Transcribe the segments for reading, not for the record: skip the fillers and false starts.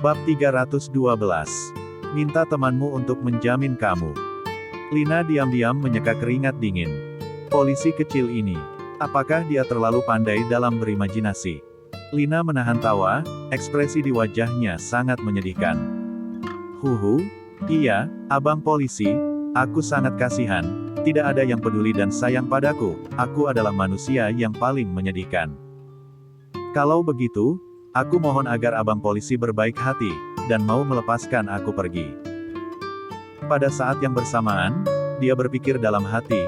Bab 312. Minta temanmu untuk menjamin kamu. Lina diam-diam menyeka keringat dingin. Polisi kecil ini. Apakah dia terlalu pandai dalam berimajinasi? Lina menahan tawa, ekspresi di wajahnya sangat menyedihkan. Huhu, iya, abang polisi, aku sangat kasihan, tidak ada yang peduli dan sayang padaku, aku adalah manusia yang paling menyedihkan. Kalau begitu, aku mohon agar abang polisi berbaik hati, dan mau melepaskan aku pergi. Pada saat yang bersamaan, dia berpikir dalam hati,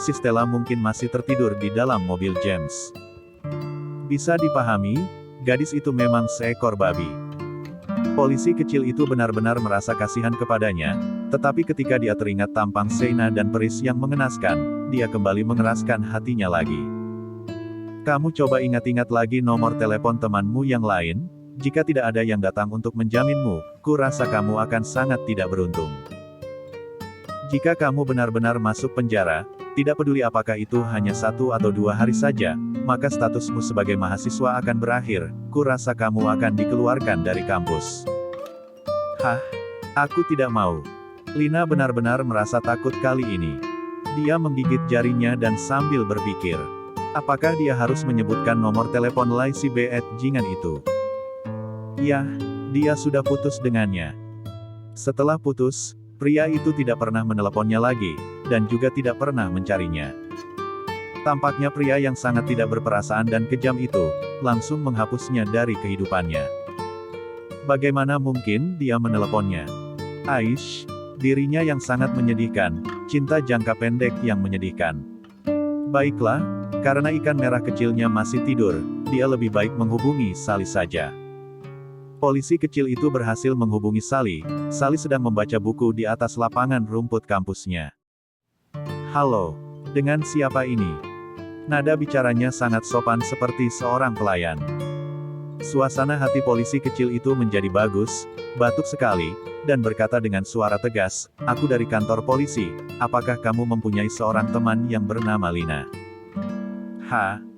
si Stella mungkin masih tertidur di dalam mobil James. Bisa dipahami, gadis itu memang seekor babi. Polisi kecil itu benar-benar merasa kasihan kepadanya, tetapi ketika dia teringat tampang Shayna dan Pris yang mengenaskan, dia kembali mengeraskan hatinya lagi. Kamu coba ingat-ingat lagi nomor telepon temanmu yang lain, jika tidak ada yang datang untuk menjaminmu, ku rasa kamu akan sangat tidak beruntung. Jika kamu benar-benar masuk penjara, tidak peduli apakah itu hanya 1 atau 2 hari saja, maka statusmu sebagai mahasiswa akan berakhir, ku rasa kamu akan dikeluarkan dari kampus. Aku tidak mau. Lina benar-benar merasa takut kali ini. Dia menggigit jarinya dan sambil berpikir. Apakah dia harus menyebutkan nomor telepon Lacey Beat Jingan itu? Yah, dia sudah putus dengannya. Setelah putus, pria itu tidak pernah meneleponnya lagi, dan juga tidak pernah mencarinya. Tampaknya pria yang sangat tidak berperasaan dan kejam itu, langsung menghapusnya dari kehidupannya. Bagaimana mungkin dia meneleponnya? Aish, dirinya yang sangat menyedihkan, cinta jangka pendek yang menyedihkan. Baiklah, karena ikan merah kecilnya masih tidur, dia lebih baik menghubungi Sally saja. Polisi kecil itu berhasil menghubungi Sally. Sally sedang membaca buku di atas lapangan rumput kampusnya. Halo, dengan siapa ini? Nada bicaranya sangat sopan seperti seorang pelayan. Suasana hati polisi kecil itu menjadi bagus, batuk sekali, dan berkata dengan suara tegas, aku dari kantor polisi, apakah kamu mempunyai seorang teman yang bernama Lina?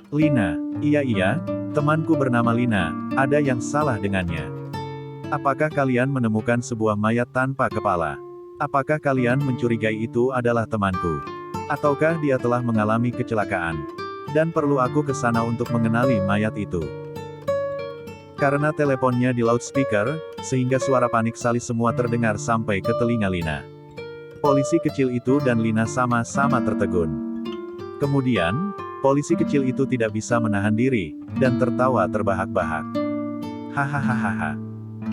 Lina, iya, temanku bernama Lina, ada yang salah dengannya. Apakah kalian menemukan sebuah mayat tanpa kepala? Apakah kalian mencurigai itu adalah temanku? Ataukah dia telah mengalami kecelakaan? Dan perlu aku ke sana untuk mengenali mayat itu? Karena teleponnya di loudspeaker, sehingga suara panik Sally semua terdengar sampai ke telinga Lina. Polisi kecil itu dan Lina sama-sama tertegun. Kemudian, polisi kecil itu tidak bisa menahan diri, dan tertawa terbahak-bahak. Hahaha.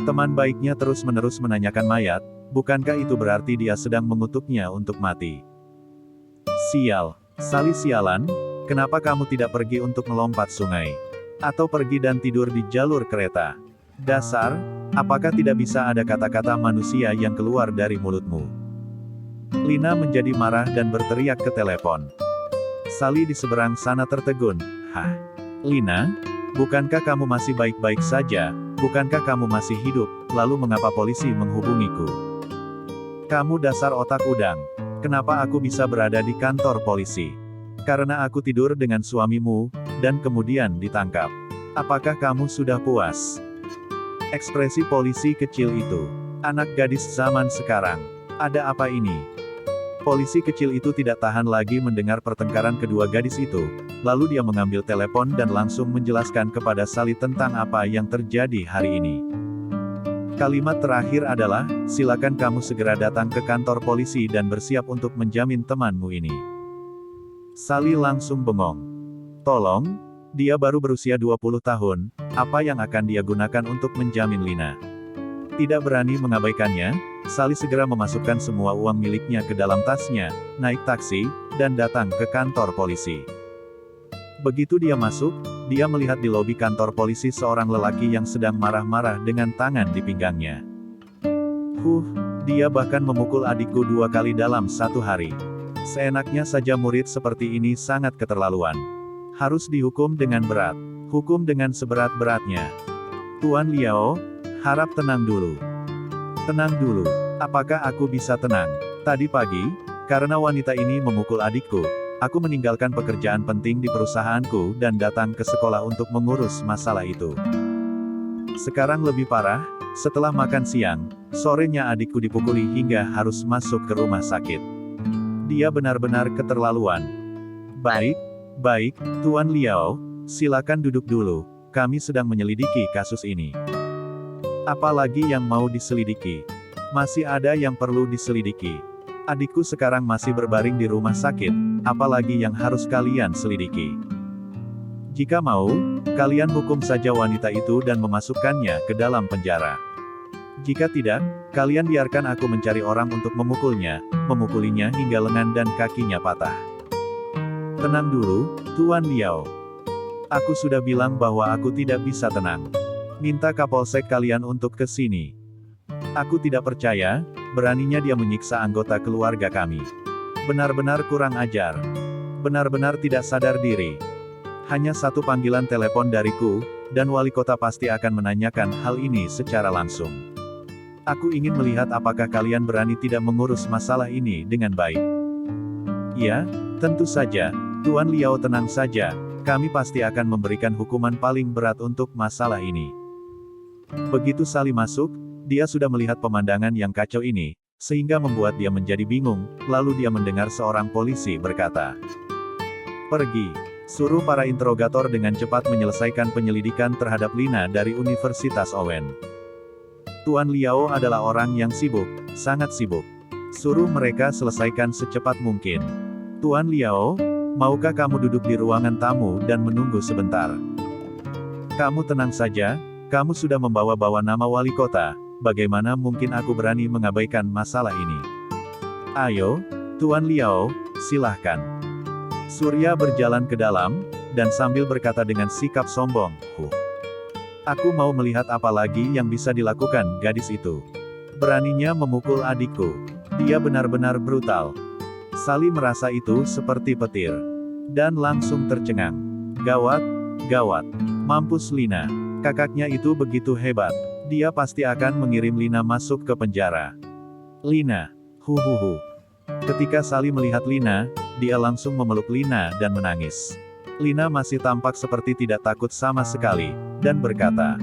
Teman baiknya terus-menerus menanyakan mayat, bukankah itu berarti dia sedang mengutuknya untuk mati? Sial, Sally sialan, kenapa kamu tidak pergi untuk melompat sungai? Atau pergi dan tidur di jalur kereta? Dasar, apakah tidak bisa ada kata-kata manusia yang keluar dari mulutmu? Lina menjadi marah dan berteriak ke telepon. Sally di seberang sana tertegun. Lina, bukankah kamu masih baik-baik saja? Bukankah kamu masih hidup? Lalu mengapa polisi menghubungiku? Kamu dasar otak udang. Kenapa aku bisa berada di kantor polisi? Karena aku tidur dengan suamimu, dan kemudian ditangkap. Apakah kamu sudah puas? Ekspresi polisi kecil itu. Anak gadis zaman sekarang. Ada apa ini? Polisi kecil itu tidak tahan lagi mendengar pertengkaran kedua gadis itu, lalu dia mengambil telepon dan langsung menjelaskan kepada Sally tentang apa yang terjadi hari ini. Kalimat terakhir adalah, silakan kamu segera datang ke kantor polisi dan bersiap untuk menjamin temanmu ini. Sally langsung bengong. Tolong, dia baru berusia 20 tahun, apa yang akan dia gunakan untuk menjamin Lina? Tidak berani mengabaikannya, Sally segera memasukkan semua uang miliknya ke dalam tasnya, naik taksi, dan datang ke kantor polisi. Begitu dia masuk, dia melihat di lobi kantor polisi seorang lelaki yang sedang marah-marah dengan tangan di pinggangnya. Dia bahkan memukul adikku 2 kali dalam 1 hari. Seenaknya saja murid seperti ini sangat keterlaluan. Harus dihukum dengan berat. Hukum dengan seberat-beratnya. Tuan Liao, harap tenang dulu. Tenang dulu. Apakah aku bisa tenang? Tadi pagi, karena wanita ini memukul adikku, aku meninggalkan pekerjaan penting di perusahaanku dan datang ke sekolah untuk mengurus masalah itu. Sekarang lebih parah, Setelah makan siang, sorenya adikku dipukuli hingga harus masuk ke rumah sakit. Dia benar-benar keterlaluan. Baik, baik, Tuan Liao, silakan duduk dulu. Kami sedang menyelidiki kasus ini. Apalagi yang mau diselidiki? Masih ada yang perlu diselidiki. Adikku sekarang masih berbaring di rumah sakit, apalagi yang harus kalian selidiki. Jika mau, kalian hukum saja wanita itu dan memasukkannya ke dalam penjara. Jika tidak, kalian biarkan aku mencari orang untuk memukulinya hingga lengan dan kakinya patah. Tenang dulu, Tuan Liao. Aku sudah bilang bahwa aku tidak bisa tenang. Minta Kapolsek kalian untuk ke sini. Aku tidak percaya, beraninya dia menyiksa anggota keluarga kami. Benar-benar kurang ajar. Benar-benar tidak sadar diri. Hanya satu panggilan telepon dariku, dan wali kota pasti akan menanyakan hal ini secara langsung. Aku ingin melihat apakah kalian berani tidak mengurus masalah ini dengan baik. Ya, tentu saja, Tuan Liao tenang saja, kami pasti akan memberikan hukuman paling berat untuk masalah ini. Begitu Sali masuk, dia sudah melihat pemandangan yang kacau ini, sehingga membuat dia menjadi bingung, lalu dia mendengar seorang polisi berkata, "Pergi, suruh para interogator dengan cepat menyelesaikan penyelidikan terhadap Lina dari Universitas Owen." Tuan Liao adalah orang yang sibuk, sangat sibuk. Suruh mereka selesaikan secepat mungkin. Tuan Liao, maukah kamu duduk di ruangan tamu dan menunggu sebentar? Kamu tenang saja, kamu sudah membawa-bawa nama wali kota. Bagaimana mungkin aku berani mengabaikan masalah ini? Ayo, Tuan Liao, silahkan. Surya berjalan ke dalam, dan sambil berkata dengan sikap sombong, Aku mau melihat apa lagi yang bisa dilakukan gadis itu. Beraninya memukul adikku. Dia benar-benar brutal. Sali merasa itu seperti petir. Dan langsung tercengang. Gawat, gawat. Mampus Lina. Kakaknya itu begitu hebat. Dia pasti akan mengirim Lina masuk ke penjara. Lina. Huhuhu. Ketika Sali melihat Lina, dia langsung memeluk Lina dan menangis. Lina masih tampak seperti tidak takut sama sekali, dan berkata,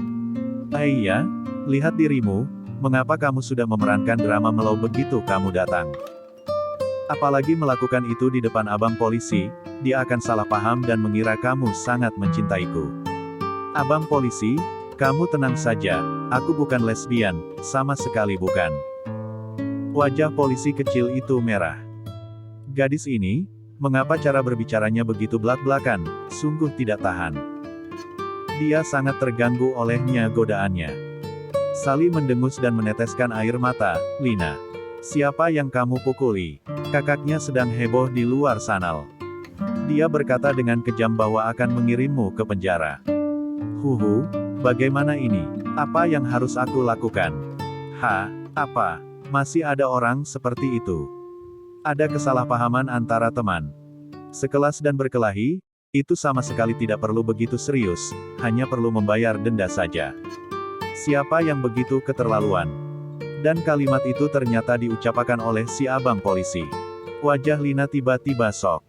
"Iya, lihat dirimu, mengapa kamu sudah memerankan drama melau begitu kamu datang? Apalagi melakukan itu di depan abang polisi, dia akan salah paham dan mengira kamu sangat mencintaiku." "Abang polisi, kamu tenang saja, aku bukan lesbian, sama sekali bukan." Wajah polisi kecil itu merah. Gadis ini, mengapa cara berbicaranya begitu belak-belakan, sungguh tidak tahan. Dia sangat terganggu olehnya godaannya. Sali mendengus dan meneteskan air mata. "Lina, siapa yang kamu pukuli? Kakaknya sedang heboh di luar sana." Dia berkata dengan kejam bahwa akan mengirimmu ke penjara. "Huhu, bagaimana ini? Apa yang harus aku lakukan?" Apa? Masih ada orang seperti itu?" Ada kesalahpahaman antara teman sekelas dan berkelahi, itu sama sekali tidak perlu begitu serius, hanya perlu membayar denda saja. Siapa yang begitu keterlaluan? Dan kalimat itu ternyata diucapkan oleh si abang polisi. Wajah Lina tiba-tiba shock.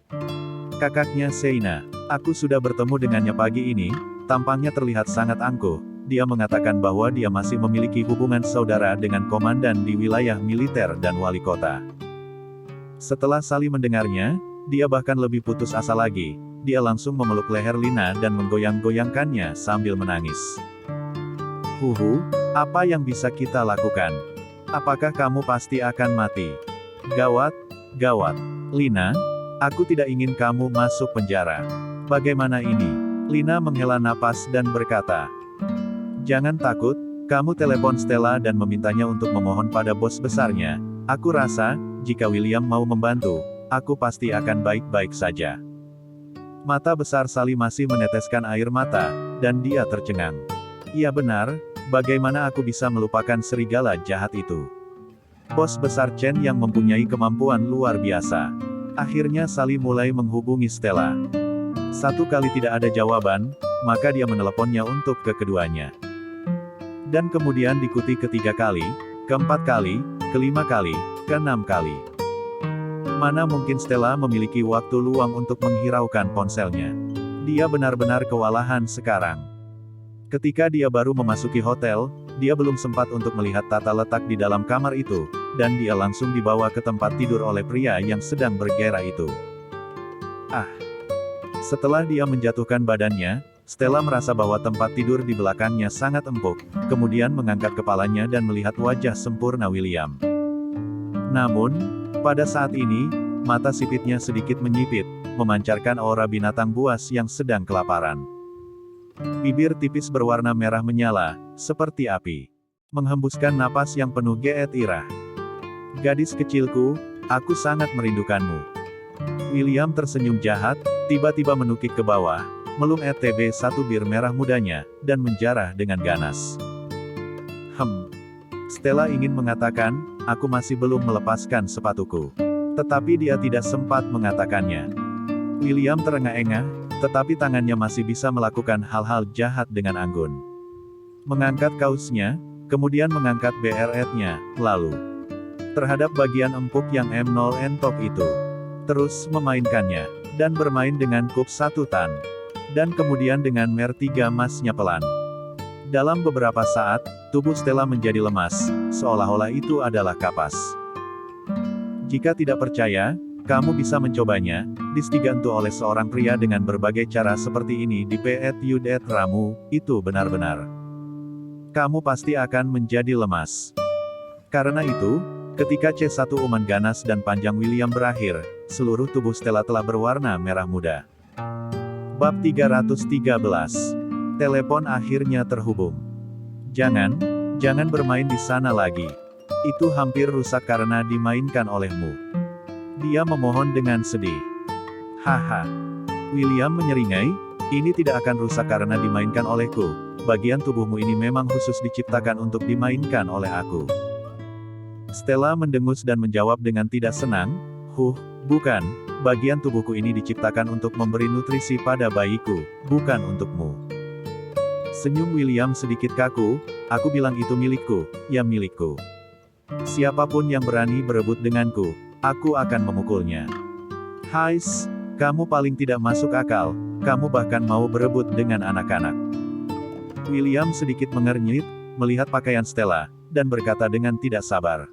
"Kakaknya Seina, aku sudah bertemu dengannya pagi ini, tampangnya terlihat sangat angkuh. Dia mengatakan bahwa dia masih memiliki hubungan saudara dengan komandan di wilayah militer dan wali kota." Setelah Sali mendengarnya, dia bahkan lebih putus asa lagi. Dia langsung memeluk leher Lina dan menggoyang-goyangkannya sambil menangis. "Huhu, apa yang bisa kita lakukan? Apakah kamu pasti akan mati? Gawat, gawat. Lina, aku tidak ingin kamu masuk penjara. Bagaimana ini?" Lina menghela napas dan berkata, "Jangan takut, kamu telepon Stella dan memintanya untuk memohon pada bos besarnya. Aku rasa, jika William mau membantu, aku pasti akan baik-baik saja." Mata besar Sali masih meneteskan air mata, dan dia tercengang. "Iya benar, bagaimana aku bisa melupakan serigala jahat itu? Bos besar Chen yang mempunyai kemampuan luar biasa." Akhirnya Sali mulai menghubungi Stella. Satu kali tidak ada jawaban, maka dia meneleponnya untuk keduanya. Dan kemudian diikuti ketiga kali, keempat kali, kelima kali, keenam kali. Mana mungkin Stella memiliki waktu luang untuk menghiraukan ponselnya. Dia benar-benar kewalahan sekarang. Ketika dia baru memasuki hotel, dia belum sempat untuk melihat tata letak di dalam kamar itu, dan dia langsung dibawa ke tempat tidur oleh pria yang sedang bergairah itu. Ah! Setelah dia menjatuhkan badannya, Stella merasa bahwa tempat tidur di belakangnya sangat empuk, kemudian mengangkat kepalanya dan melihat wajah sempurna William. Namun, pada saat ini, mata sipitnya sedikit menyipit, memancarkan aura binatang buas yang sedang kelaparan. Bibir tipis berwarna merah menyala, seperti api. Menghembuskan napas yang penuh gairah. Gadis kecilku, aku sangat merindukanmu. William tersenyum jahat, tiba-tiba menukik ke bawah, melum TB1 bir merah mudanya, dan menjarah dengan ganas. Stella ingin mengatakan, aku masih belum melepaskan sepatuku. Tetapi dia tidak sempat mengatakannya. William terengah-engah, tetapi tangannya masih bisa melakukan hal-hal jahat dengan anggun. Mengangkat kausnya, kemudian mengangkat BRT-nya, lalu terhadap bagian empuk yang M0 top itu. Terus memainkannya, dan bermain dengan kup 1 tan. Dan kemudian dengan mer 3 masnya pelan. Dalam beberapa saat, tubuh Stella menjadi lemas, seolah-olah itu adalah kapas. Jika tidak percaya, kamu bisa mencobanya, distigantu oleh seorang pria dengan berbagai cara seperti ini di PET Ramu, itu benar-benar. Kamu pasti akan menjadi lemas. Karena itu, ketika C1 uman ganas dan panjang William berakhir, seluruh tubuh Stella telah berwarna merah muda. Bab 313. Telepon akhirnya terhubung. Jangan bermain di sana lagi. Itu hampir rusak karena dimainkan olehmu. Dia memohon dengan sedih. Haha. William menyeringai, ini tidak akan rusak karena dimainkan olehku. Bagian tubuhmu ini memang khusus diciptakan untuk dimainkan oleh aku. Stella mendengus dan menjawab dengan tidak senang, bukan. Bagian tubuhku ini diciptakan untuk memberi nutrisi pada bayiku, bukan untukmu. Senyum William sedikit kaku, aku bilang itu milikku, ya milikku. Siapapun yang berani berebut denganku, aku akan memukulnya. Hais, kamu paling tidak masuk akal, kamu bahkan mau berebut dengan anak-anak. William sedikit mengernyit, melihat pakaian Stella, dan berkata dengan tidak sabar.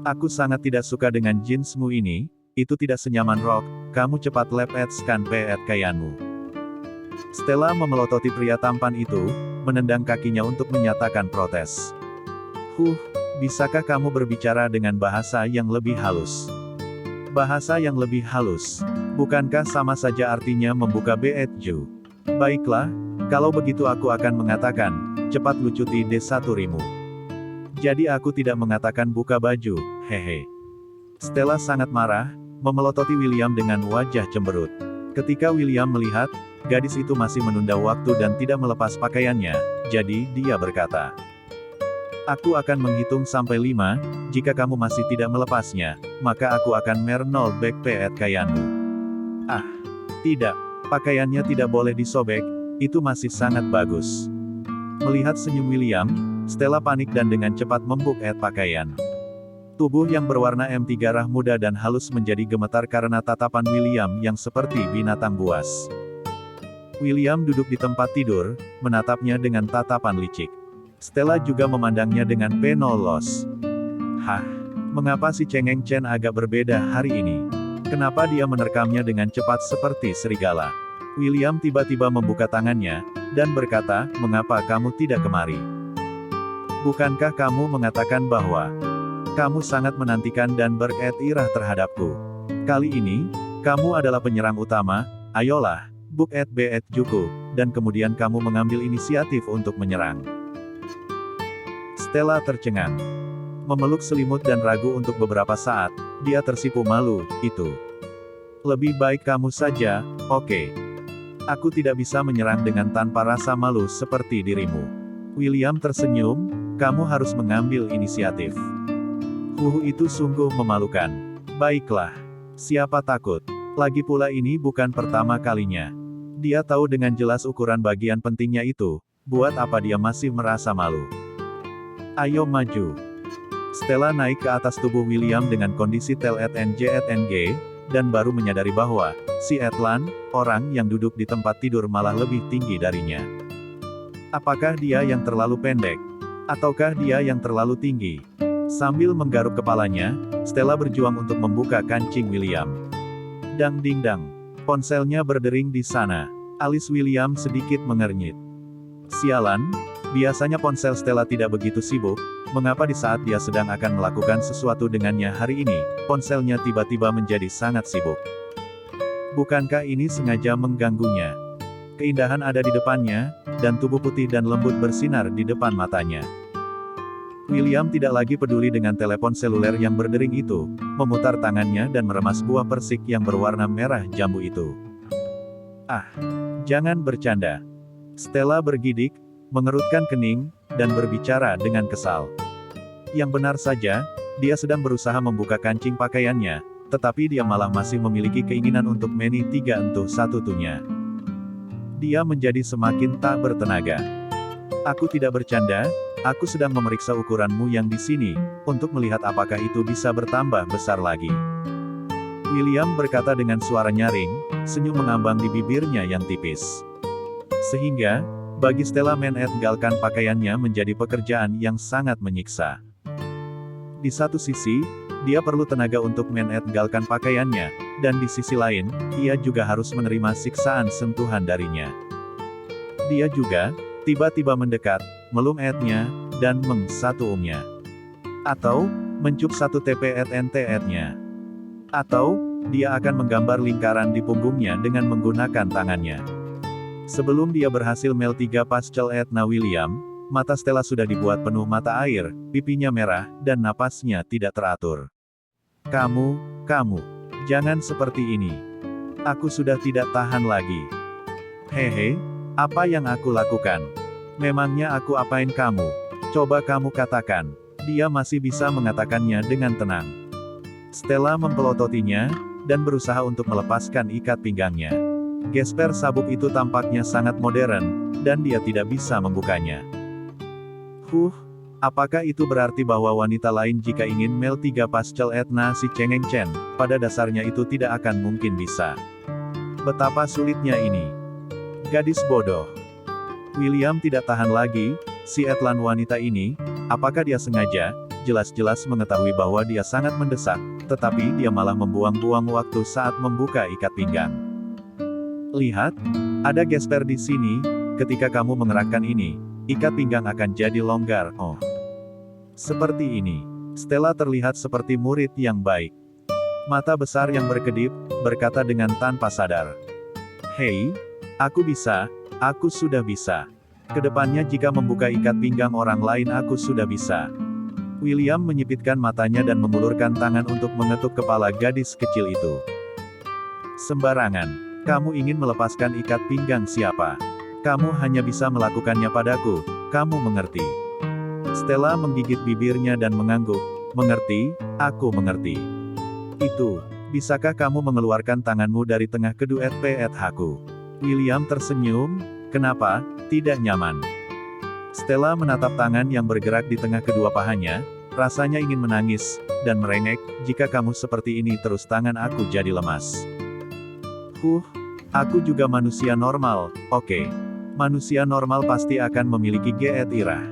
Aku sangat tidak suka dengan jeansmu ini, itu tidak senyaman rok, kamu cepat lepaskan pakaianmu. Stella memelototi pria tampan itu, menendang kakinya untuk menyatakan protes. Bisakah kamu berbicara dengan bahasa yang lebih halus? Bahasa yang lebih halus. Bukankah sama saja artinya membuka baju? Baiklah, kalau begitu aku akan mengatakan, cepat lucuti D1 rimu. Jadi aku tidak mengatakan buka baju, hehe. Stella sangat marah, memelototi William dengan wajah cemberut. Ketika William melihat, gadis itu masih menunda waktu dan tidak melepas pakaiannya, jadi dia berkata, aku akan menghitung sampai 5, jika kamu masih tidak melepasnya, maka aku akan mer-0 back pakaianmu. Tidak, pakaiannya tidak boleh disobek, itu masih sangat bagus. Melihat senyum William, Stella panik dan dengan cepat membuk pakaian. Tubuh yang berwarna M3 merah muda dan halus menjadi gemetar karena tatapan William yang seperti binatang buas. William duduk di tempat tidur, menatapnya dengan tatapan licik. Stella juga memandangnya dengan penolos. Mengapa si Cengeng Chen agak berbeda hari ini? Kenapa dia menerkamnya dengan cepat seperti serigala? William tiba-tiba membuka tangannya, dan berkata, mengapa kamu tidak kemari? Bukankah kamu mengatakan bahwa kamu sangat menantikan dan bergairah terhadapku? Kali ini, kamu adalah penyerang utama, ayolah, book at Juku, dan kemudian kamu mengambil inisiatif untuk menyerang. Stella tercengang. Memeluk selimut dan ragu untuk beberapa saat, dia tersipu malu, itu. Lebih baik kamu saja, oke. Aku tidak bisa menyerang dengan tanpa rasa malu seperti dirimu. William tersenyum, kamu harus mengambil inisiatif. Itu sungguh memalukan. Baiklah. Siapa takut? Lagi pula ini bukan pertama kalinya. Dia tahu dengan jelas ukuran bagian pentingnya itu, buat apa dia masih merasa malu. Ayo maju. Stella naik ke atas tubuh William dengan kondisi TLETNJETNG, dan baru menyadari bahwa, si Etlan, orang yang duduk di tempat tidur malah lebih tinggi darinya. Apakah dia yang terlalu pendek? Ataukah dia yang terlalu tinggi? Sambil menggaruk kepalanya, Stella berjuang untuk membuka kancing William. Dang ding dang. Ponselnya berdering di sana. Alis William sedikit mengernyit. Sialan, biasanya ponsel Stella tidak begitu sibuk, mengapa di saat dia sedang akan melakukan sesuatu dengannya hari ini, ponselnya tiba-tiba menjadi sangat sibuk. Bukankah ini sengaja mengganggunya? Keindahan ada di depannya, dan tubuh putih dan lembut bersinar di depan matanya. William tidak lagi peduli dengan telepon seluler yang berdering itu, memutar tangannya dan meremas buah persik yang berwarna merah jambu itu. Ah, jangan bercanda. Stella bergidik, mengerutkan kening, dan berbicara dengan kesal. Yang benar saja, dia sedang berusaha membuka kancing pakaiannya, tetapi dia malah masih memiliki keinginan untuk meni 3-1-nya. Dia menjadi semakin tak bertenaga. Aku tidak bercanda, aku sedang memeriksa ukuranmu yang di sini, untuk melihat apakah itu bisa bertambah besar lagi. William berkata dengan suara nyaring, senyum mengambang di bibirnya yang tipis. Sehingga, bagi Stella menetgalkan pakaiannya menjadi pekerjaan yang sangat menyiksa. Di satu sisi, dia perlu tenaga untuk menetgalkan pakaiannya, dan di sisi lain, ia juga harus menerima siksaan sentuhan darinya. Dia juga, tiba-tiba mendekat, melum etnya, dan meng-satu-nya. Atau, mencup satu TPET-NT-nya. Atau, dia akan menggambar lingkaran di punggungnya dengan menggunakan tangannya. Sebelum dia berhasil mel 3 pascel etna William, mata Stella sudah dibuat penuh mata air, pipinya merah, dan napasnya tidak teratur. Kamu, jangan seperti ini. Aku sudah tidak tahan lagi. Hehe, apa yang aku lakukan? Memangnya aku apain kamu? Coba kamu katakan. Dia masih bisa mengatakannya dengan tenang. Stella mempelototinya, dan berusaha untuk melepaskan ikat pinggangnya. Gesper sabuk itu tampaknya sangat modern, dan dia tidak bisa membukanya. Apakah itu berarti bahwa wanita lain jika ingin mel 3 pascel etna si Chengeng Chen, pada dasarnya itu tidak akan mungkin bisa. Betapa sulitnya ini. Gadis bodoh. William tidak tahan lagi, si Etlan wanita ini, apakah dia sengaja, jelas-jelas mengetahui bahwa dia sangat mendesak, tetapi dia malah membuang-buang waktu saat membuka ikat pinggang. Lihat, ada gesper di sini, ketika kamu mengerahkan ini, ikat pinggang akan jadi longgar, oh. Seperti ini. Stella terlihat seperti murid yang baik. Mata besar yang berkedip, berkata dengan tanpa sadar. Hei, aku bisa, aku sudah bisa. Kedepannya jika membuka ikat pinggang orang lain aku sudah bisa. William menyipitkan matanya dan mengulurkan tangan untuk mengetuk kepala gadis kecil itu. Sembarangan. Kamu ingin melepaskan ikat pinggang siapa? Kamu hanya bisa melakukannya padaku, kamu mengerti. Stella menggigit bibirnya dan mengangguk. Mengerti, aku mengerti. Itu, bisakah kamu mengeluarkan tanganmu dari tengah kedua etpethaku? William tersenyum, kenapa, tidak nyaman. Stella menatap tangan yang bergerak di tengah kedua pahanya, rasanya ingin menangis, dan merengek, jika kamu seperti ini terus tangan aku jadi lemas. Aku juga manusia normal, oke. Manusia normal pasti akan memiliki gairah.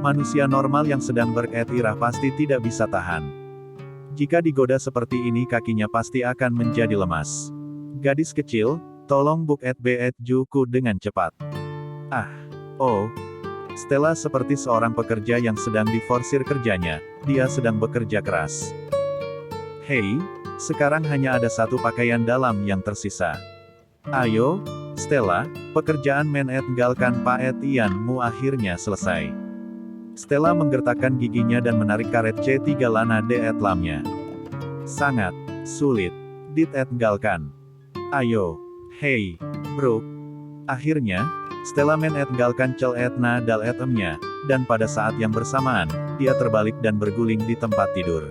Manusia normal yang sedang bergairah pasti tidak bisa tahan. Jika digoda seperti ini kakinya pasti akan menjadi lemas. Gadis kecil, tolong buk juku dengan cepat. Stella seperti seorang pekerja yang sedang diforsir kerjanya, dia sedang bekerja keras. Hei, sekarang hanya ada satu pakaian dalam yang tersisa. Ayo, Stella, pekerjaan menetgalkan pakaianmu akhirnya selesai. Stella menggertakkan giginya dan menarik karet C3 lana dietlamnya. Sangat sulit dietgalkan. Ayo, hei, bro. Akhirnya, Stella menetgalkan cel etna dal etemnya, dan pada saat yang bersamaan, dia terbalik dan berguling di tempat tidur.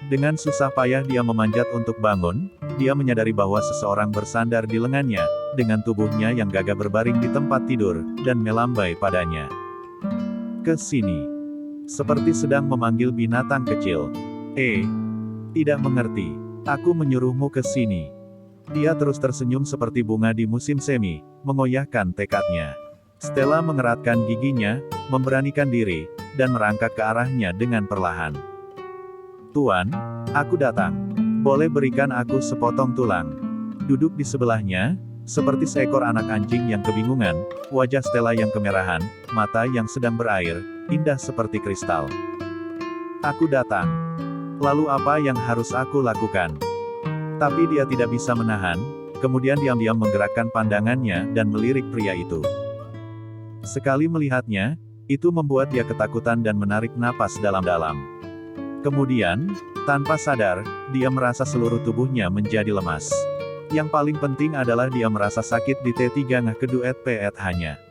Dengan susah payah dia memanjat untuk bangun, dia menyadari bahwa seseorang bersandar di lengannya, dengan tubuhnya yang gagah berbaring di tempat tidur, dan melambai padanya. Ke sini. Seperti sedang memanggil binatang kecil. Tidak mengerti. Aku menyuruhmu ke sini. Dia terus tersenyum seperti bunga di musim semi, mengoyahkan tekadnya. Stella mengeratkan giginya, memberanikan diri, dan merangkak ke arahnya dengan perlahan. Tuan, aku datang. Boleh berikan aku sepotong tulang. Duduk di sebelahnya, seperti seekor anak anjing yang kebingungan, wajah Stella yang kemerahan, mata yang sedang berair, indah seperti kristal. Aku datang. Lalu apa yang harus aku lakukan? Tapi dia tidak bisa menahan, kemudian diam-diam menggerakkan pandangannya dan melirik pria itu. Sekali melihatnya, itu membuat dia ketakutan dan menarik napas dalam-dalam. Kemudian, tanpa sadar, dia merasa seluruh tubuhnya menjadi lemas. Yang paling penting adalah dia merasa sakit di T3 ngah keduet PET-nya.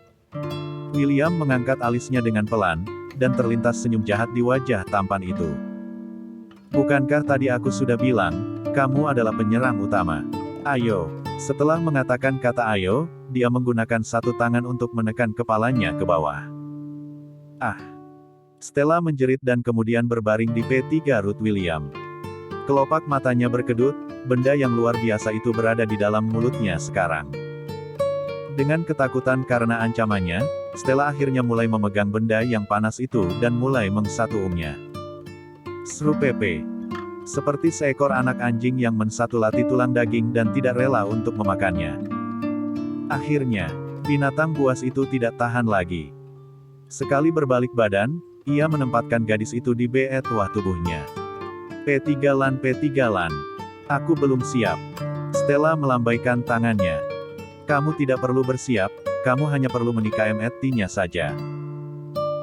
William mengangkat alisnya dengan pelan, dan terlintas senyum jahat di wajah tampan itu. Bukankah tadi aku sudah bilang, kamu adalah penyerang utama? Ayo. Setelah mengatakan kata ayo, dia menggunakan satu tangan untuk menekan kepalanya ke bawah. Ah! Stella menjerit dan kemudian berbaring di P3 Ruth William. Kelopak matanya berkedut, benda yang luar biasa itu berada di dalam mulutnya sekarang. Dengan ketakutan karena ancamannya, Stella akhirnya mulai memegang benda yang panas itu dan mulai mengsatuumnya. Seru Pepe. Seperti seekor anak anjing yang mensatulati tulang daging dan tidak rela untuk memakannya. Akhirnya, binatang buas itu tidak tahan lagi. Sekali berbalik badan, ia menempatkan gadis itu di bawah tubuhnya. P3 Lan P3 Lan. Aku belum siap. Stella melambaikan tangannya. Kamu tidak perlu bersiap, kamu hanya perlu menikah-nya saja.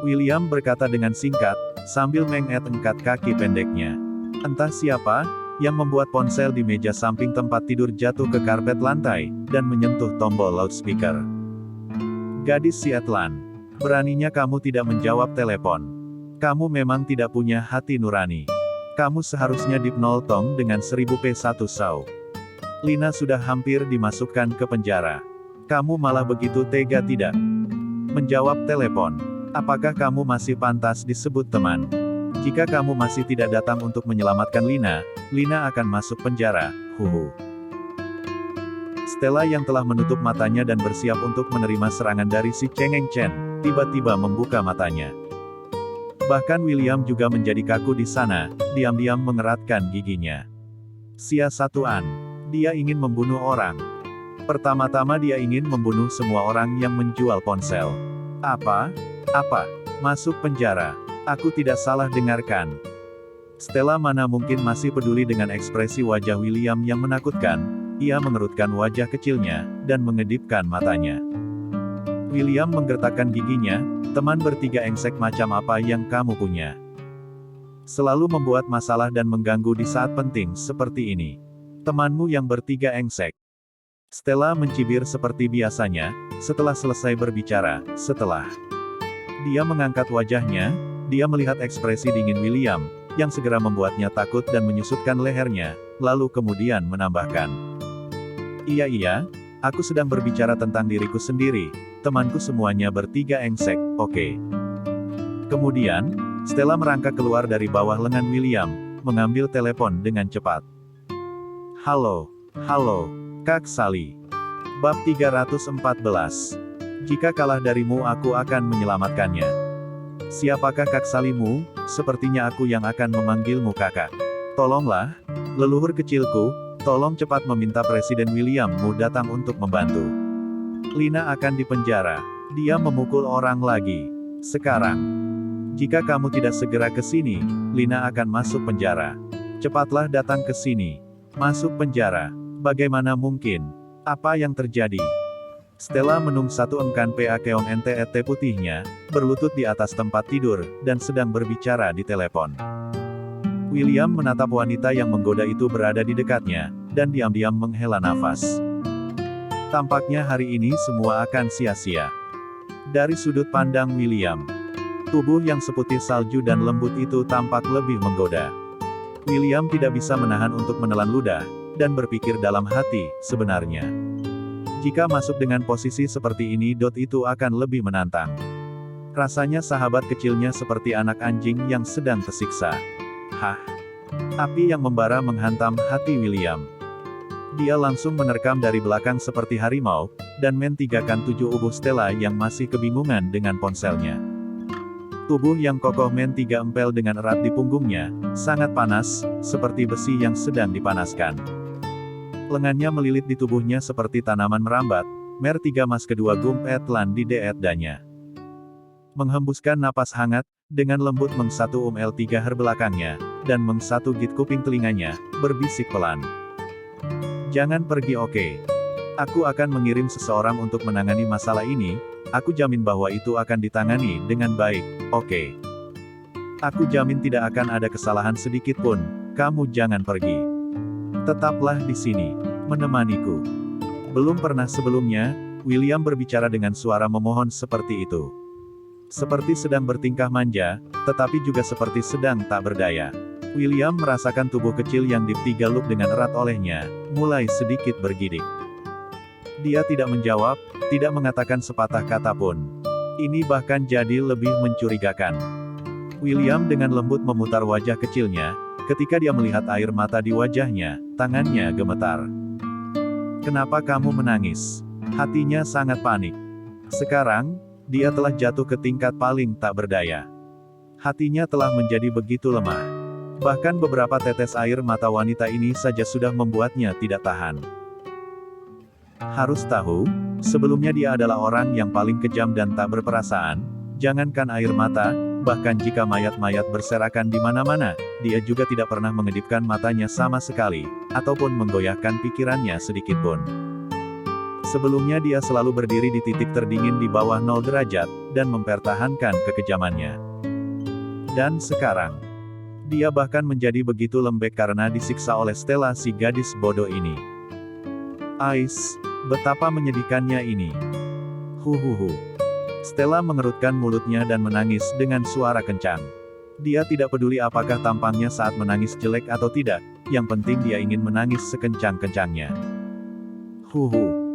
William berkata dengan singkat, sambil mengangkat kaki pendeknya. Entah siapa, yang membuat ponsel di meja samping tempat tidur jatuh ke karpet lantai, dan menyentuh tombol loudspeaker. Gadis si Atlan. Beraninya kamu tidak menjawab telepon. Kamu memang tidak punya hati nurani. Kamu seharusnya dipotong dengan 1000 P1 sau. Lina sudah hampir dimasukkan ke penjara. Kamu malah begitu tega tidak menjawab telepon. Apakah kamu masih pantas disebut teman? Jika kamu masih tidak datang untuk menyelamatkan Lina, Lina akan masuk penjara, huhu. Stella yang telah menutup matanya dan bersiap untuk menerima serangan dari si Cheng Chen, tiba-tiba membuka matanya. Bahkan William juga menjadi kaku di sana, diam-diam mengeratkan giginya. Siasatuan. Dia ingin membunuh orang. Pertama-tama dia ingin membunuh semua orang yang menjual ponsel. Apa? Apa? Masuk penjara. Aku tidak salah dengarkan. Stella mana mungkin masih peduli dengan ekspresi wajah William yang menakutkan, ia mengerutkan wajah kecilnya, dan mengedipkan matanya. William menggertakkan giginya, teman bertiga engsek macam apa yang kamu punya? Selalu membuat masalah dan mengganggu di saat penting seperti ini. Temanmu yang bertiga engsek. Stella mencibir seperti biasanya, setelah selesai berbicara, setelah dia mengangkat wajahnya, dia melihat ekspresi dingin William, yang segera membuatnya takut dan menyusutkan lehernya, lalu kemudian menambahkan. Iya, aku sedang berbicara tentang diriku sendiri, temanku semuanya bertiga engsek, oke. Kemudian, Stella merangkak keluar dari bawah lengan William, mengambil telepon dengan cepat. Halo, Kak Sally. Bab 314. Jika kalah darimu aku akan menyelamatkannya. Siapakah Kak Salimu? Sepertinya aku yang akan memanggilmu kakak. Tolonglah, leluhur kecilku, tolong cepat meminta Presiden Williammu datang untuk membantu. Lina akan dipenjara. Dia memukul orang lagi. Sekarang. Jika kamu tidak segera ke sini, Lina akan masuk penjara. Cepatlah datang ke sini. Masuk penjara. Bagaimana mungkin? Apa yang terjadi? Stella menungsatukan PA keong NTET putihnya, berlutut di atas tempat tidur, dan sedang berbicara di telepon. William menatap wanita yang menggoda itu berada di dekatnya, dan diam-diam menghela nafas. Tampaknya hari ini semua akan sia-sia. Dari sudut pandang William, tubuh yang seputih salju dan lembut itu tampak lebih menggoda. William tidak bisa menahan untuk menelan ludah, dan berpikir dalam hati, sebenarnya. Jika masuk dengan posisi seperti ini, itu akan lebih menantang. Rasanya sahabat kecilnya seperti anak anjing yang sedang tersiksa. Hah? Api yang membara menghantam hati William. Dia langsung menerkam dari belakang seperti harimau, dan mentigakan tubuh Stella yang masih kebingungan dengan ponselnya. Tubuh yang kokoh mentiga empel dengan erat di punggungnya, sangat panas, seperti besi yang sedang dipanaskan. Lengannya melilit di tubuhnya seperti tanaman merambat, Tiga Mas kedua gumpet lan di deetdanya. Menghembuskan napas hangat, dengan lembut mengsatu L3 belakangnya, dan mengsatu git kuping telinganya, berbisik pelan. Jangan pergi oke. Aku akan mengirim seseorang untuk menangani masalah ini, aku jamin bahwa itu akan ditangani dengan baik, oke. Aku jamin tidak akan ada kesalahan sedikit pun, kamu jangan pergi. Tetaplah di sini, menemaniku. Belum pernah sebelumnya, William berbicara dengan suara memohon seperti itu. Seperti sedang bertingkah manja, tetapi juga seperti sedang tak berdaya. William merasakan tubuh kecil yang digaluk dengan erat olehnya, mulai sedikit bergidik. Dia tidak menjawab, tidak mengatakan sepatah kata pun. Ini bahkan jadi lebih mencurigakan. William dengan lembut memutar wajah kecilnya, ketika dia melihat air mata di wajahnya, tangannya gemetar. Kenapa kamu menangis? Hatinya sangat panik. Sekarang, dia telah jatuh ke tingkat paling tak berdaya. Hatinya telah menjadi begitu lemah. Bahkan beberapa tetes air mata wanita ini saja sudah membuatnya tidak tahan. Harus tahu, sebelumnya dia adalah orang yang paling kejam dan tak berperasaan, jangankan air mata, bahkan jika mayat-mayat berserakan di mana-mana, dia juga tidak pernah mengedipkan matanya sama sekali, ataupun menggoyahkan pikirannya sedikit pun. Sebelumnya dia selalu berdiri di titik terdingin di bawah 0 derajat, dan mempertahankan kekejamannya. Dan sekarang, dia bahkan menjadi begitu lembek karena disiksa oleh Stella si gadis bodoh ini. Ais, betapa menyedihkannya ini. Huhuhu. Stella mengerutkan mulutnya dan menangis dengan suara kencang. Dia tidak peduli apakah tampangnya saat menangis jelek atau tidak, yang penting dia ingin menangis sekencang-kencangnya.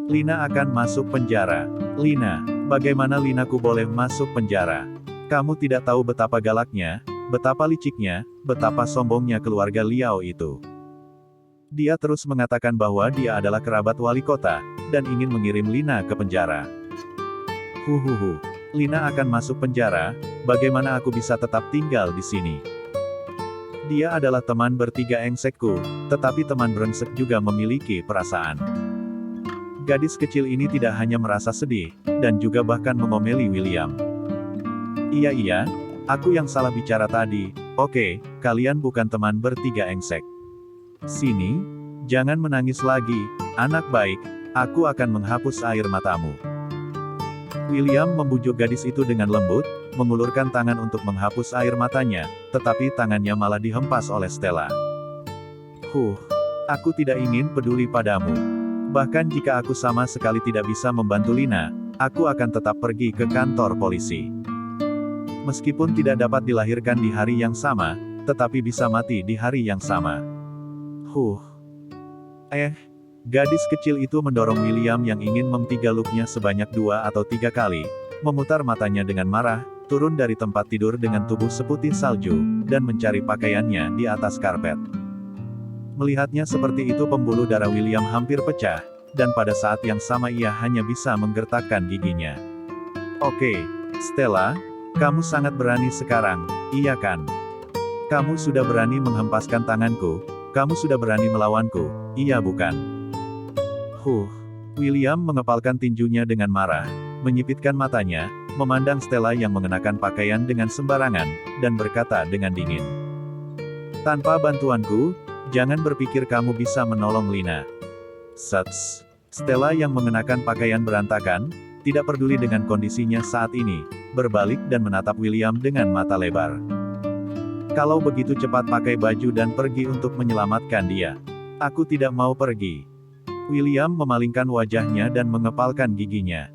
Lina akan masuk penjara. Lina, bagaimana Linaku boleh masuk penjara? Kamu tidak tahu betapa galaknya, betapa liciknya, betapa sombongnya keluarga Liao itu. Dia terus mengatakan bahwa dia adalah kerabat wali kota, dan ingin mengirim Lina ke penjara. Lina akan masuk penjara, bagaimana aku bisa tetap tinggal di sini? Dia adalah teman bertiga engsekku, tetapi teman brengsek juga memiliki perasaan. Gadis kecil ini tidak hanya merasa sedih, dan juga bahkan mengomeli William. Iya, aku yang salah bicara tadi, oke, kalian bukan teman bertiga engsek. Sini, jangan menangis lagi, anak baik, aku akan menghapus air matamu. William membujuk gadis itu dengan lembut, mengulurkan tangan untuk menghapus air matanya, tetapi tangannya malah dihempas oleh Stella. Aku tidak ingin peduli padamu. Bahkan jika aku sama sekali tidak bisa membantu Lina, aku akan tetap pergi ke kantor polisi. Meskipun tidak dapat dilahirkan di hari yang sama, tetapi bisa mati di hari yang sama. Gadis kecil itu mendorong William yang ingin mentigaluknya sebanyak 2 atau 3 kali, memutar matanya dengan marah, turun dari tempat tidur dengan tubuh seputih salju, dan mencari pakaiannya di atas karpet. Melihatnya seperti itu pembuluh darah William hampir pecah, dan pada saat yang sama ia hanya bisa menggertakkan giginya. Oke, Stella, kamu sangat berani sekarang, iya kan? Kamu sudah berani menghempaskan tanganku, kamu sudah berani melawanku, iya bukan? William mengepalkan tinjunya dengan marah, menyipitkan matanya, memandang Stella yang mengenakan pakaian dengan sembarangan, dan berkata dengan dingin. Tanpa bantuanku, jangan berpikir kamu bisa menolong Lina. Stella yang mengenakan pakaian berantakan, tidak peduli dengan kondisinya saat ini, berbalik dan menatap William dengan mata lebar. Kalau begitu cepat pakai baju dan pergi untuk menyelamatkan dia. Aku tidak mau pergi. William memalingkan wajahnya dan mengepalkan giginya.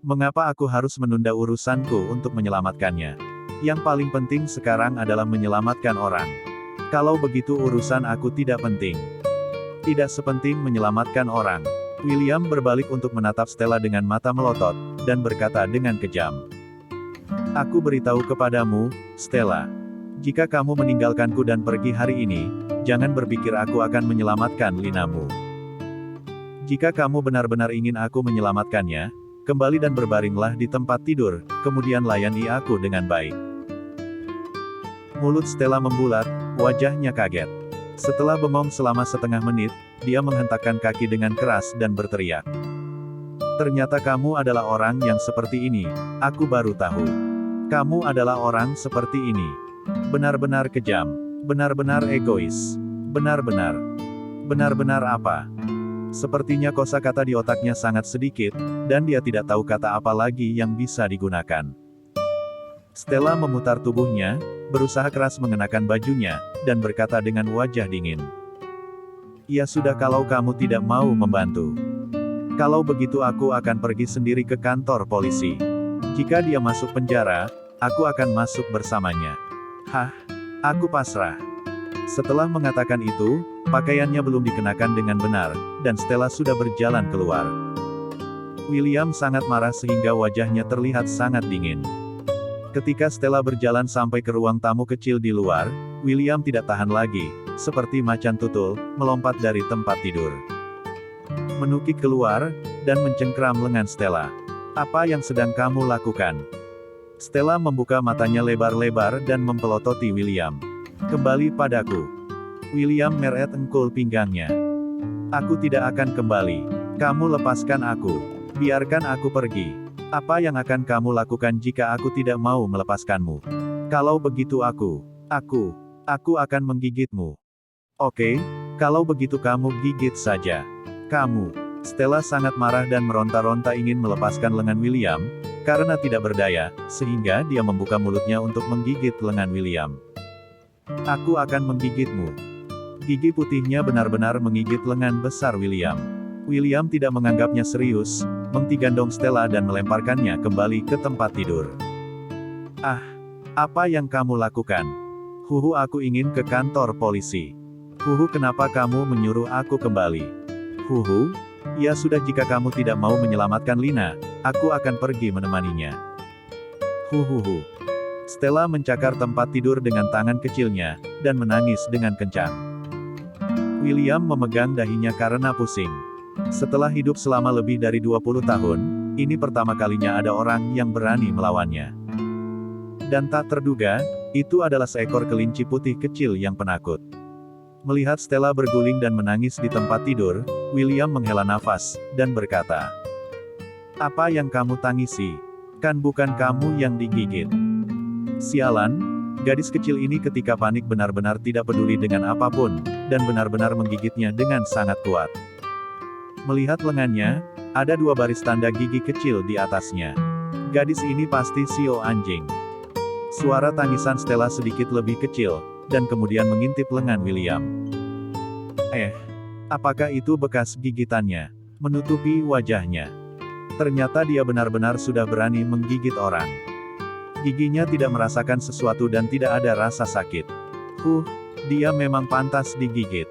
Mengapa aku harus menunda urusanku untuk menyelamatkannya? Yang paling penting sekarang adalah menyelamatkan orang. Kalau begitu urusan aku tidak penting. Tidak sepenting menyelamatkan orang. William berbalik untuk menatap Stella dengan mata melotot, dan berkata dengan kejam. Aku beritahu kepadamu, Stella. Jika kamu meninggalkanku dan pergi hari ini, jangan berpikir aku akan menyelamatkan Linamu. Jika kamu benar-benar ingin aku menyelamatkannya, kembali dan berbaringlah di tempat tidur, kemudian layani aku dengan baik. Mulut Stella membulat, wajahnya kaget. Setelah bengong selama setengah menit, dia menghentakkan kaki dengan keras dan berteriak. Ternyata kamu adalah orang yang seperti ini, aku baru tahu. Kamu adalah orang seperti ini. Benar-benar kejam. Benar-benar egois. Benar-benar. Benar-benar apa? Sepertinya kosakata di otaknya sangat sedikit, dan dia tidak tahu kata apa lagi yang bisa digunakan. Stella memutar tubuhnya, berusaha keras mengenakan bajunya, dan berkata dengan wajah dingin. Ya sudah kalau kamu tidak mau membantu. Kalau begitu aku akan pergi sendiri ke kantor polisi. Jika dia masuk penjara, aku akan masuk bersamanya. Hah? Aku pasrah. Setelah mengatakan itu, pakaiannya belum dikenakan dengan benar, dan Stella sudah berjalan keluar. William sangat marah sehingga wajahnya terlihat sangat dingin. Ketika Stella berjalan sampai ke ruang tamu kecil di luar, William tidak tahan lagi, seperti macan tutul, melompat dari tempat tidur. Menukik keluar, dan mencengkram lengan Stella. Apa yang sedang kamu lakukan? Stella membuka matanya lebar-lebar dan mempelototi William. Kembali padaku. William meret engkul pinggangnya. Aku tidak akan kembali. Kamu lepaskan aku. Biarkan aku pergi. Apa yang akan kamu lakukan jika aku tidak mau melepaskanmu? Kalau begitu aku akan menggigitmu. Oke, kalau begitu kamu gigit saja. Kamu. Stella sangat marah dan meronta-ronta ingin melepaskan lengan William, karena tidak berdaya, sehingga dia membuka mulutnya untuk menggigit lengan William. Aku akan menggigitmu. Gigi putihnya benar-benar menggigit lengan besar William. William tidak menganggapnya serius, menggandong Stella dan melemparkannya kembali ke tempat tidur. Ah, apa yang kamu lakukan? Huhu, aku ingin ke kantor polisi. Huhu, kenapa kamu menyuruh aku kembali? Huhu, ya sudah jika kamu tidak mau menyelamatkan Lina, aku akan pergi menemaninya. Huhuhu. Stella mencakar tempat tidur dengan tangan kecilnya, dan menangis dengan kencang. William memegang dahinya karena pusing. Setelah hidup selama lebih dari 20 tahun, ini pertama kalinya ada orang yang berani melawannya. Dan tak terduga, itu adalah seekor kelinci putih kecil yang penakut. Melihat Stella berguling dan menangis di tempat tidur, William menghela nafas, dan berkata, "Apa yang kamu tangisi? Kan bukan kamu yang digigit." Sialan, gadis kecil ini ketika panik benar-benar tidak peduli dengan apapun, dan benar-benar menggigitnya dengan sangat kuat. Melihat lengannya, ada 2 baris tanda gigi kecil di atasnya. Gadis ini pasti sio anjing. Suara tangisan Stella sedikit lebih kecil, dan kemudian mengintip lengan William. Apakah itu bekas gigitannya? Menutupi wajahnya. Ternyata dia benar-benar sudah berani menggigit orang. Giginya tidak merasakan sesuatu dan tidak ada rasa sakit. Dia memang pantas digigit.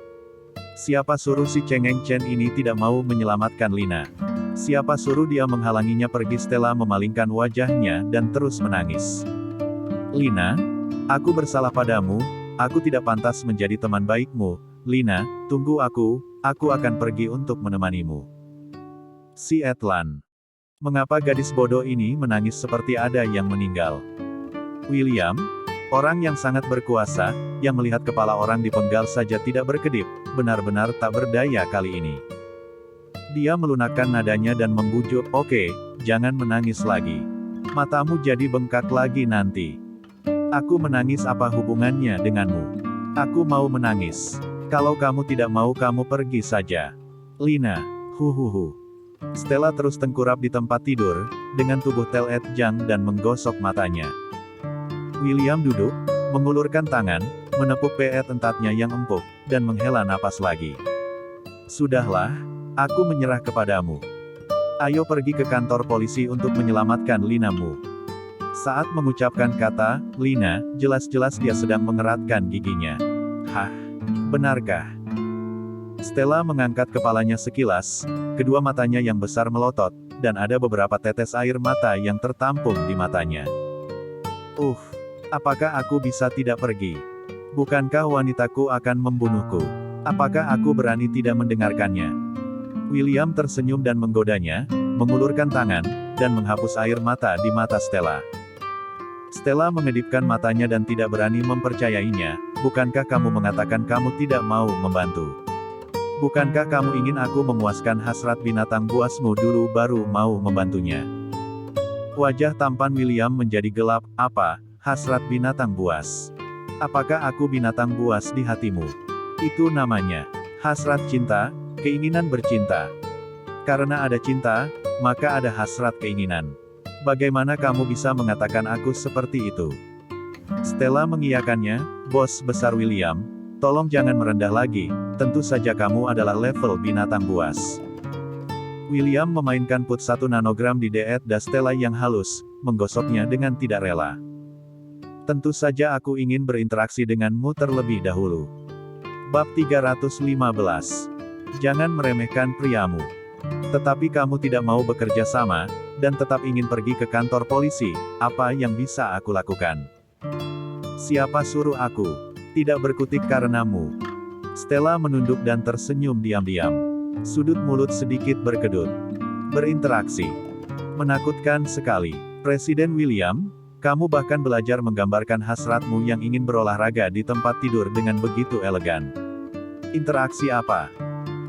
Siapa suruh si Cengeng Chen ini tidak mau menyelamatkan Lina? Siapa suruh dia menghalanginya pergi? Stella memalingkan wajahnya dan terus menangis. Lina, aku bersalah padamu, aku tidak pantas menjadi teman baikmu. Lina, tunggu aku akan pergi untuk menemanimu. Si Etlan. Mengapa gadis bodoh ini menangis seperti ada yang meninggal? William, orang yang sangat berkuasa, yang melihat kepala orang dipenggal saja tidak berkedip, benar-benar tak berdaya kali ini. Dia melunakkan nadanya dan membujuk, "Oke, jangan menangis lagi. Matamu jadi bengkak lagi nanti." Aku menangis apa hubungannya denganmu? Aku mau menangis. Kalau kamu tidak mau kamu pergi saja. Lina, huhuhu. Stella terus tengkurap di tempat tidur, dengan tubuh telet jang dan menggosok matanya. William duduk, mengulurkan tangan, menepuk peet entatnya yang empuk, dan menghela napas lagi. Sudahlah, aku menyerah kepadamu. Ayo pergi ke kantor polisi untuk menyelamatkan Linamu. Saat mengucapkan kata, Lina, jelas-jelas dia sedang mengeratkan giginya. Hah? Benarkah? Stella mengangkat kepalanya sekilas, kedua matanya yang besar melotot, dan ada beberapa tetes air mata yang tertampung di matanya. Apakah aku bisa tidak pergi? Bukankah wanitaku akan membunuhku? Apakah aku berani tidak mendengarkannya? William tersenyum dan menggodanya, mengulurkan tangan, dan menghapus air mata di mata Stella. Stella mengedipkan matanya dan tidak berani mempercayainya. Bukankah kamu mengatakan kamu tidak mau membantu? Bukankah kamu ingin aku memuaskan hasrat binatang buasmu dulu baru mau membantunya? Wajah tampan William menjadi gelap. Apa, hasrat binatang buas? Apakah aku binatang buas di hatimu? Itu namanya hasrat cinta, keinginan bercinta. Karena ada cinta, maka ada hasrat keinginan. Bagaimana kamu bisa mengatakan aku seperti itu? Stella mengiyakannya. Bos besar William, tolong jangan merendah lagi, tentu saja kamu adalah level binatang buas. William memainkan put 1 nanogram di dada Stella yang halus, menggosoknya dengan tidak rela. Tentu saja aku ingin berinteraksi denganmu terlebih dahulu. Bab 315. Jangan meremehkan priamu. Tetapi kamu tidak mau bekerja sama, dan tetap ingin pergi ke kantor polisi. Apa yang bisa aku lakukan? Siapa suruh aku tidak berkutik karenamu? Stella menunduk dan tersenyum diam-diam. Sudut mulut sedikit berkedut. Berinteraksi. Menakutkan sekali. Presiden William, kamu bahkan belajar menggambarkan hasratmu yang ingin berolahraga di tempat tidur dengan begitu elegan. Interaksi apa?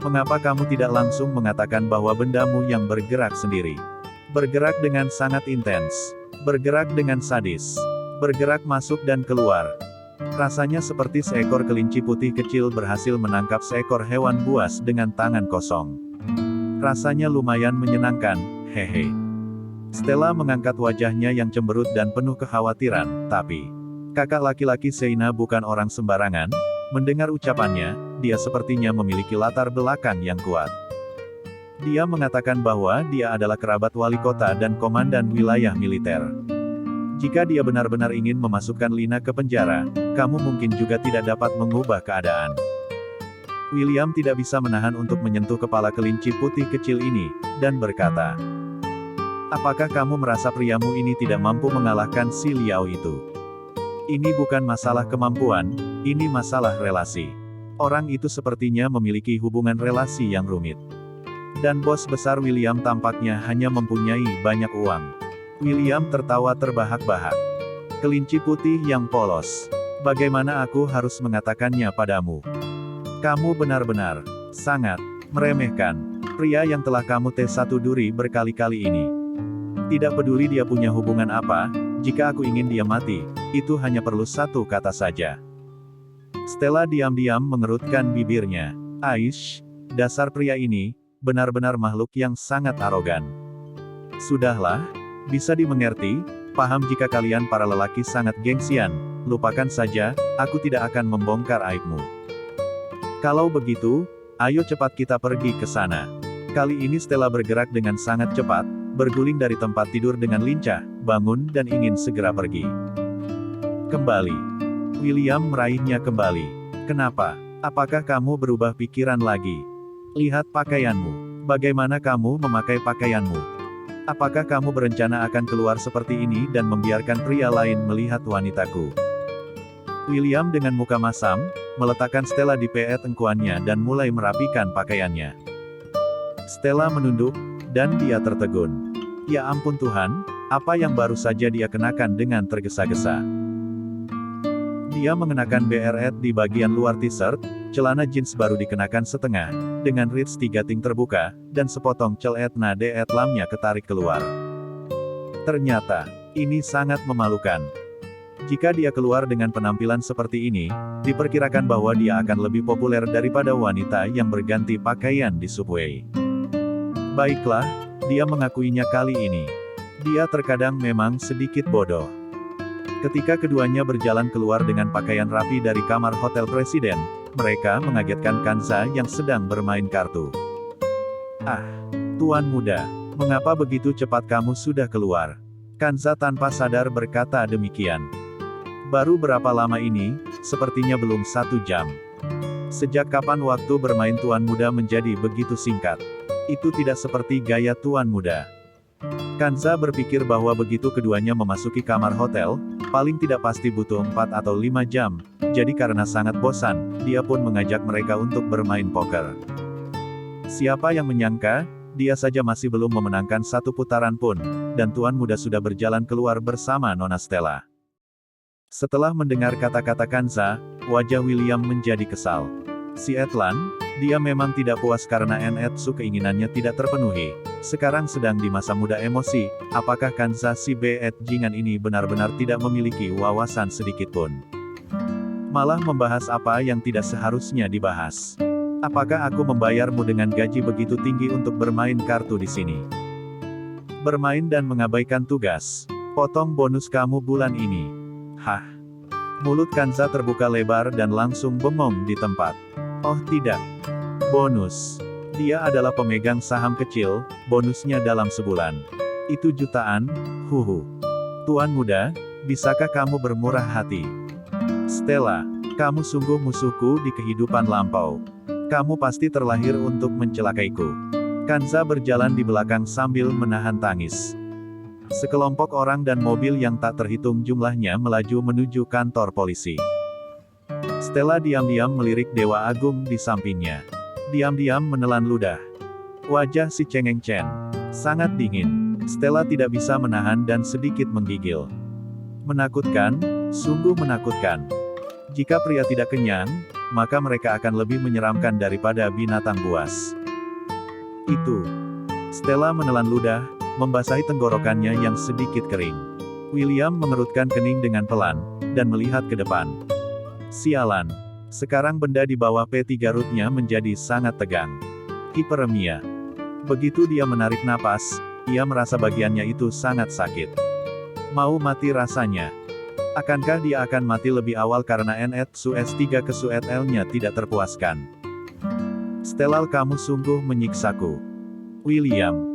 Mengapa kamu tidak langsung mengatakan bahwa bendamu yang bergerak sendiri? Bergerak dengan sangat intens. Bergerak dengan sadis. Bergerak masuk dan keluar. Rasanya seperti seekor kelinci putih kecil berhasil menangkap seekor hewan buas dengan tangan kosong. Rasanya lumayan menyenangkan, hehe. Stella mengangkat wajahnya yang cemberut dan penuh kekhawatiran, tapi kakak laki-laki Seina bukan orang sembarangan. Mendengar ucapannya, dia sepertinya memiliki latar belakang yang kuat. Dia mengatakan bahwa dia adalah kerabat wali kota dan komandan wilayah militer. Jika dia benar-benar ingin memasukkan Lina ke penjara, kamu mungkin juga tidak dapat mengubah keadaan. William tidak bisa menahan untuk menyentuh kepala kelinci putih kecil ini, dan berkata, apakah kamu merasa priamu ini tidak mampu mengalahkan si Liao itu? Ini bukan masalah kemampuan, ini masalah relasi. Orang itu sepertinya memiliki hubungan relasi yang rumit. Dan bos besar William tampaknya hanya mempunyai banyak uang. William tertawa terbahak-bahak. Kelinci putih yang polos. Bagaimana aku harus mengatakannya padamu? Kamu benar-benar sangat meremehkan pria yang telah kamu tes 1 duri berkali-kali ini. Tidak peduli dia punya hubungan apa, jika aku ingin dia mati, itu hanya perlu 1 kata saja. Stella diam-diam mengerutkan bibirnya. Aish, dasar pria ini, benar-benar makhluk yang sangat arogan. Sudahlah, bisa dimengerti, paham jika kalian para lelaki sangat gengsian, lupakan saja, aku tidak akan membongkar aibmu. Kalau begitu, ayo cepat kita pergi ke sana. Kali ini Stella bergerak dengan sangat cepat, berguling dari tempat tidur dengan lincah, bangun dan ingin segera pergi. Kembali. William meraihnya kembali. Kenapa? Apakah kamu berubah pikiran lagi? Lihat pakaianmu. Bagaimana kamu memakai pakaianmu? Apakah kamu berencana akan keluar seperti ini dan membiarkan pria lain melihat wanitaku? William dengan muka masam, meletakkan Stella di peet engkuannya dan mulai merapikan pakaiannya. Stella menunduk, dan dia tertegun. Ya ampun Tuhan, apa yang baru saja dia kenakan dengan tergesa-gesa? Dia mengenakan beret di bagian luar t-shirt, celana jeans baru dikenakan setengah, dengan rits 3 ting terbuka, dan sepotong celet nade lamnya ketarik keluar. Ternyata, ini sangat memalukan. Jika dia keluar dengan penampilan seperti ini, diperkirakan bahwa dia akan lebih populer daripada wanita yang berganti pakaian di subway. Baiklah, dia mengakuinya kali ini. Dia terkadang memang sedikit bodoh. Ketika keduanya berjalan keluar dengan pakaian rapi dari kamar hotel presiden, mereka mengagetkan Kanza yang sedang bermain kartu. Ah, tuan muda, mengapa begitu cepat kamu sudah keluar? Kanza tanpa sadar berkata demikian. Baru berapa lama ini? Sepertinya belum 1 jam. Sejak kapan waktu bermain tuan muda menjadi begitu singkat? Itu tidak seperti gaya tuan muda. Kanza berpikir bahwa begitu keduanya memasuki kamar hotel, Paling tidak pasti butuh 4 atau 5 jam, jadi karena sangat bosan, dia pun mengajak mereka untuk bermain poker. Siapa yang menyangka, dia saja masih belum memenangkan satu putaran pun, dan tuan muda sudah berjalan keluar bersama Nona Stella. Setelah mendengar kata-kata Kanza, wajah William menjadi kesal. Si Etlan, dia memang tidak puas karena Enetsu keinginannya tidak terpenuhi. Sekarang sedang di masa muda emosi, apakah Kanza si Beet Jingan ini benar-benar tidak memiliki wawasan sedikitpun? Malah membahas apa yang tidak seharusnya dibahas. Apakah aku membayarmu dengan gaji begitu tinggi untuk bermain kartu di sini? Bermain dan mengabaikan tugas. Potong bonus kamu bulan ini. Hah? Mulut Kanza terbuka lebar dan langsung bengong di tempat. Oh tidak. Bonus. Dia adalah pemegang saham kecil, bonusnya dalam sebulan. Itu jutaan, huhu. Tuan muda, bisakah kamu bermurah hati? Stella, kamu sungguh musuhku di kehidupan lampau. Kamu pasti terlahir untuk mencelakaiku. Kanza berjalan di belakang sambil menahan tangis. Sekelompok orang dan mobil yang tak terhitung jumlahnya melaju menuju kantor polisi. Stella diam-diam melirik Dewa Agung di sampingnya. Diam-diam menelan ludah. Wajah si Cengeng Chen sangat dingin. Stella tidak bisa menahan dan sedikit menggigil. Menakutkan, sungguh menakutkan. Jika pria tidak kenyang, maka mereka akan lebih menyeramkan daripada binatang buas. Itu. Stella menelan ludah, membasahi tenggorokannya yang sedikit kering. William mengerutkan kening dengan pelan, dan melihat ke depan. Sialan. Sekarang benda di bawah P3 rootnya menjadi sangat tegang. Hiperemia. Begitu dia menarik napas, ia merasa bagiannya itu sangat sakit. Mau mati rasanya. Akankah dia akan mati lebih awal karena Enetsu S3 ke Suet-L-nya tidak terpuaskan? Stella, kamu sungguh menyiksaku. William.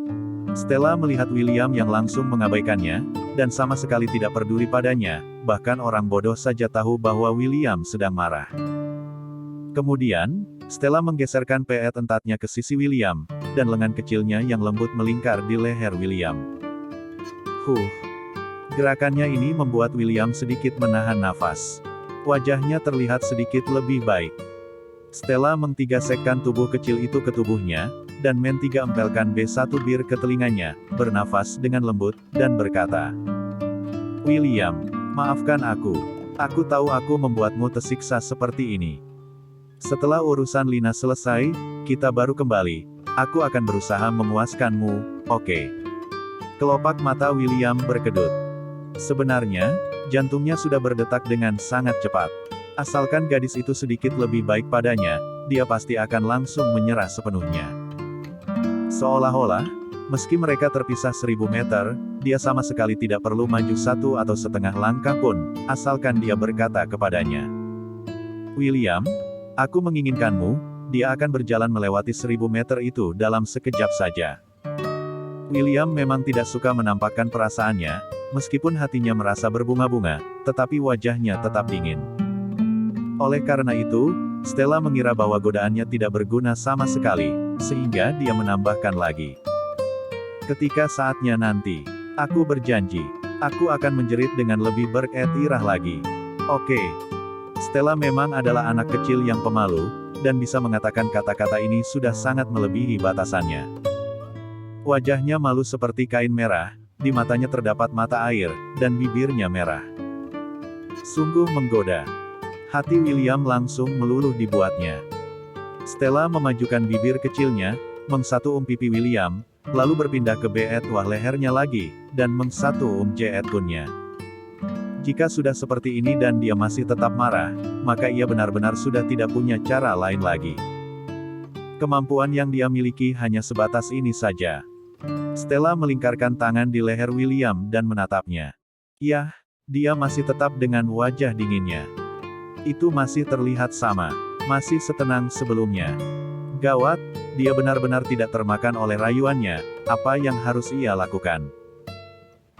Stella melihat William yang langsung mengabaikannya, dan sama sekali tidak peduli padanya, bahkan orang bodoh saja tahu bahwa William sedang marah. Kemudian, Stella menggeserkan peet entatnya ke sisi William, dan lengan kecilnya yang lembut melingkar di leher William. Gerakannya ini membuat William sedikit menahan nafas. Wajahnya terlihat sedikit lebih baik. Stella mengtigasekkan tubuh kecil itu ke tubuhnya, dan empelkan B1 bir ke telinganya, bernafas dengan lembut, dan berkata, William, maafkan aku. Aku tahu aku membuatmu tersiksa seperti ini. Setelah urusan Lina selesai, kita baru kembali. Aku akan berusaha memuaskanmu, oke? Kelopak mata William berkedut. Sebenarnya, jantungnya sudah berdetak dengan sangat cepat. Asalkan gadis itu sedikit lebih baik padanya, dia pasti akan langsung menyerah sepenuhnya. Seolah-olah, meski mereka terpisah 1000 meter, dia sama sekali tidak perlu maju 1 atau setengah langkah pun, asalkan dia berkata kepadanya. William, aku menginginkanmu. Dia akan berjalan melewati 1000 meter itu dalam sekejap saja. William memang tidak suka menampakkan perasaannya, meskipun hatinya merasa berbunga-bunga, tetapi wajahnya tetap dingin. Oleh karena itu, Stella mengira bahwa godaannya tidak berguna sama sekali, sehingga dia menambahkan lagi. Ketika saatnya nanti, aku berjanji, aku akan menjerit dengan lebih bergairah lagi. Oke. Stella memang adalah anak kecil yang pemalu, dan bisa mengatakan kata-kata ini sudah sangat melebihi batasannya. Wajahnya malu seperti kain merah, di matanya terdapat mata air, dan bibirnya merah. Sungguh menggoda. Hati William langsung meluluh dibuatnya. Stella memajukan bibir kecilnya, mengsatu pipi William, lalu berpindah ke beet wah lehernya lagi, dan mengsatu jeet kunnya. Jika sudah seperti ini dan dia masih tetap marah, maka ia benar-benar sudah tidak punya cara lain lagi. Kemampuan yang dia miliki hanya sebatas ini saja. Stella melingkarkan tangan di leher William dan menatapnya. Yah, dia masih tetap dengan wajah dinginnya. Itu masih terlihat sama, masih setenang sebelumnya. Gawat, dia benar-benar tidak termakan oleh rayuannya, apa yang harus ia lakukan?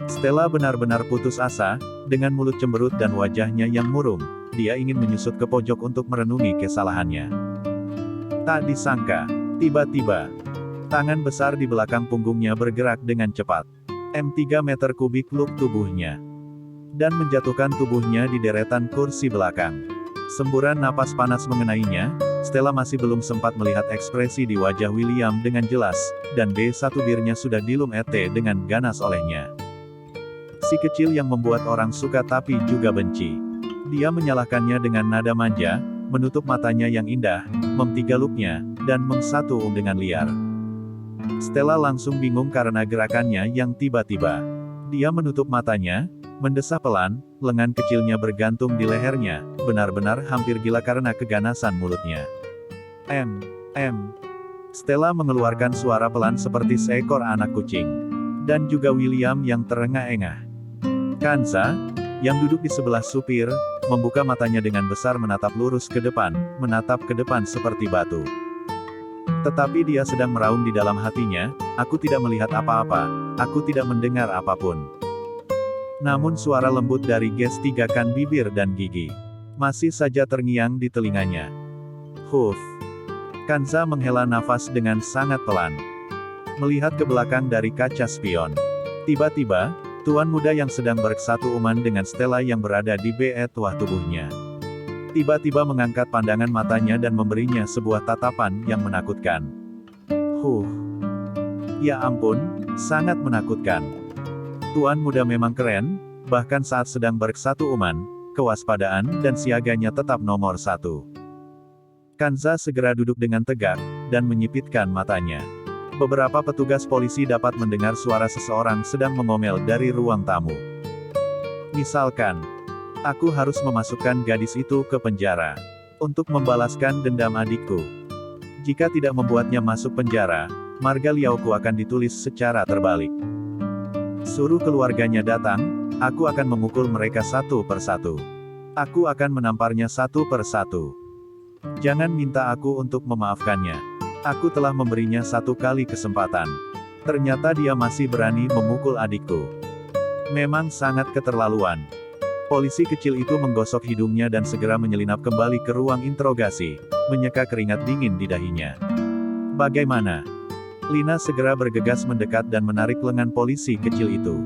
Stella benar-benar putus asa, dengan mulut cemberut dan wajahnya yang murung, dia ingin menyusut ke pojok untuk merenungi kesalahannya. Tak disangka, tiba-tiba, tangan besar di belakang punggungnya bergerak dengan cepat. 3 meter kubik luk tubuhnya. dan menjatuhkan tubuhnya di deretan kursi belakang. Semburan napas panas mengenainya. Stella masih belum sempat melihat ekspresi di wajah William dengan jelas, dan B1 birnya sudah dilum-ete dengan ganas olehnya. Si kecil yang membuat orang suka tapi juga benci. Dia menyalahkannya dengan nada manja, menutup matanya yang indah, memtigaluknya, dan mengsatu dengan liar. Stella langsung bingung karena gerakannya yang tiba-tiba. Dia menutup matanya, mendesah pelan, lengan kecilnya bergantung di lehernya, benar-benar hampir gila karena keganasan mulutnya. Stella mengeluarkan suara pelan seperti seekor anak kucing. Dan juga William yang terengah-engah. Kanza, yang duduk di sebelah supir, membuka matanya dengan besar menatap lurus ke depan seperti batu. Tetapi dia sedang meraung di dalam hatinya, aku tidak melihat apa-apa, aku tidak mendengar apapun. Namun suara lembut dari gestigakan bibir dan gigi masih saja terngiang di telinganya. Huff. Kanza menghela nafas dengan sangat pelan. Melihat ke belakang dari kaca spion. Tiba-tiba, tuan muda yang sedang bersatu uman dengan Stella yang berada di bawah tubuhnya. Tiba-tiba mengangkat pandangan matanya dan memberinya sebuah tatapan yang menakutkan. Ya ampun, sangat menakutkan. Tuan muda memang keren, bahkan saat sedang bersatu uman, kewaspadaan dan siaganya tetap nomor 1. Kanza segera duduk dengan tegak, dan menyipitkan matanya. Beberapa petugas polisi dapat mendengar suara seseorang sedang mengomel dari ruang tamu. Misalkan, aku harus memasukkan gadis itu ke penjara. Untuk membalaskan dendam adikku. Jika tidak membuatnya masuk penjara, marga Liaoku akan ditulis secara terbalik. Suruh keluarganya datang, aku akan memukul mereka satu persatu. Aku akan menamparnya satu persatu. Jangan minta aku untuk memaafkannya. Aku telah memberinya 1 kali kesempatan. Ternyata dia masih berani memukul adikku. Memang sangat keterlaluan. Polisi kecil itu menggosok hidungnya dan segera menyelinap kembali ke ruang interogasi, menyeka keringat dingin di dahinya. Bagaimana? Lina segera bergegas mendekat dan menarik lengan polisi kecil itu.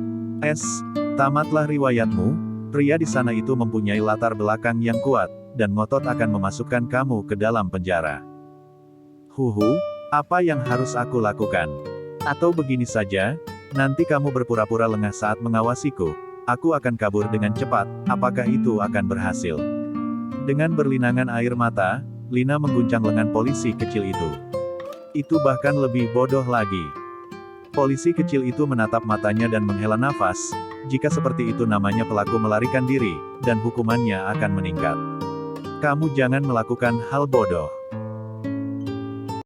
Tamatlah riwayatmu, pria di sana itu mempunyai latar belakang yang kuat, dan ngotot akan memasukkan kamu ke dalam penjara. Apa yang harus aku lakukan? Atau begini saja, nanti kamu berpura-pura lengah saat mengawasiku, aku akan kabur dengan cepat, apakah itu akan berhasil? Dengan berlinangan air mata, Lina mengguncang lengan polisi kecil itu. Itu bahkan lebih bodoh lagi. Polisi kecil itu menatap matanya dan menghela nafas, jika seperti itu namanya pelaku melarikan diri, dan hukumannya akan meningkat. Kamu jangan melakukan hal bodoh.